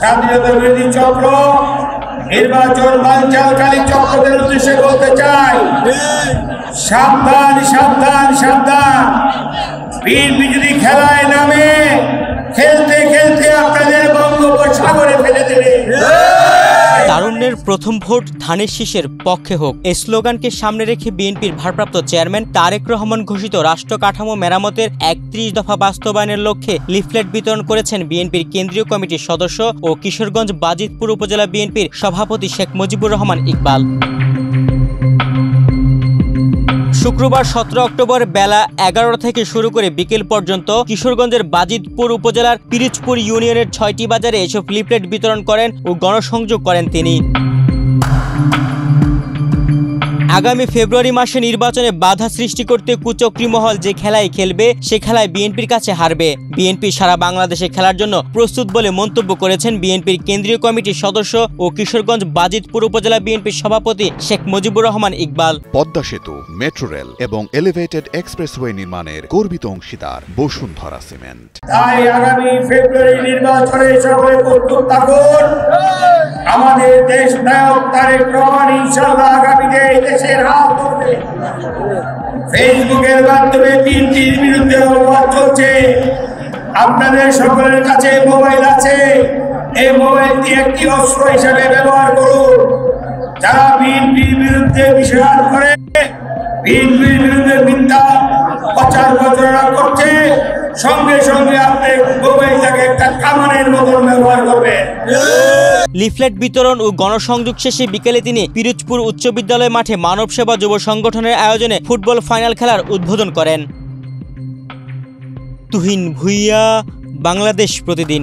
স্বাধীনতা বিরোধী চক্র নির্বাচন বানচালকারী চক্রদের উদ্দেশ্যে বলতে চাই, সাবধান সাবধান সাবধান। বিএনপি যদি খেলায় নামে খেলতে খেলতে আপনাদের বঙ্গোপসাগরে ফেলে দেবে। তারুণ্যের প্রথম ভোট ধানের শীষের পক্ষে হোক, এই স্লোগানকে সামনে রেখে বিএনপির ভারপ্রাপ্ত চেয়ারম্যান তারেক রহমান ঘোষিত রাষ্ট্র কাঠামো মেরামতের ৩১ দফা বাস্তবায়নের লক্ষ্যে লিফলেট বিতরণ করেছেন বিএনপির কেন্দ্রীয় কমিটির সদস্য ও কিশোরগঞ্জ বাজিতপুর উপজেলা বিএনপির সভাপতি শেখ মুজিবুর রহমান ইকবাল। শুক্রবার ১৭ অক্টোবর বেলা ১১টা থেকে শুরু করে বিকেল পর্যন্ত কিশোরগঞ্জের বাজিতপুর উপজেলার পিরিজপুর ইউনিয়নের ৬টি বাজারে এসব লিফলেট বিতরণ করেন ও গণসংযোগ করেন তিনি। আগামী ফেব্রুয়ারি মাসে নির্বাচনে বাধা সৃষ্টি করতে কুচক্রী মহল যে খেলায় খেলবে সে খেলায় বিএনপির কাছে হারবে। বিএনপি সারা বাংলাদেশে খেলার জন্য প্রস্তুত বলে মন্তব্য করেছেন বিএনপির কেন্দ্রীয় কমিটির সদস্য ও কিশোরগঞ্জ বাজিতপুর উপজেলা বিএনপির সভাপতি শেখ মুজিবুর রহমান ইকবাল। পদ্মা সেতু, মেট্রো রেল এবং এলিভেটেড এক্সপ্রেসওয়ে নির্মাণের গর্বিত অংশীদার বসুন্ধরা সিমেন্ট। তাই আগামী ফেব্রুয়ারি নির্বাচনে সকলে প্রস্তুত থাকুন। আমাদের দেশ নায়ক তারেক রহমান ইনশাআল্লাহ আগামীতে দেশের হাল ধরবে। ফেসবুকের মাধ্যমে বিএনপির বিরুদ্ধে অপবাদ চলছে। আপনাদের সকলের কাছে মোবাইল আছে, এই মোবাইলটি একটি অস্ত্র হিসেবে ব্যবহার করুন। যারা বিএনপির বিরুদ্ধে বিষয় করে, বিএনপির বিরুদ্ধে মিথ্যা প্রচার প্রচারণা করছে, সঙ্গে সঙ্গে আপনি মোবাইলটাকে একটা কামানের মতন ব্যবহার করবেন। লিফলেট বিতরণ ও গণসংযোগ শেষে বিকেলে তিনি পিরোজপুর উচ্চ বিদ্যালয় মাঠে মানব সেবা যুব সংগঠনের আয়োজনে ফুটবল ফাইনাল খেলার উদ্বোধন করেন। তুহিন ভুইয়া, বাংলাদেশ প্রতিদিন।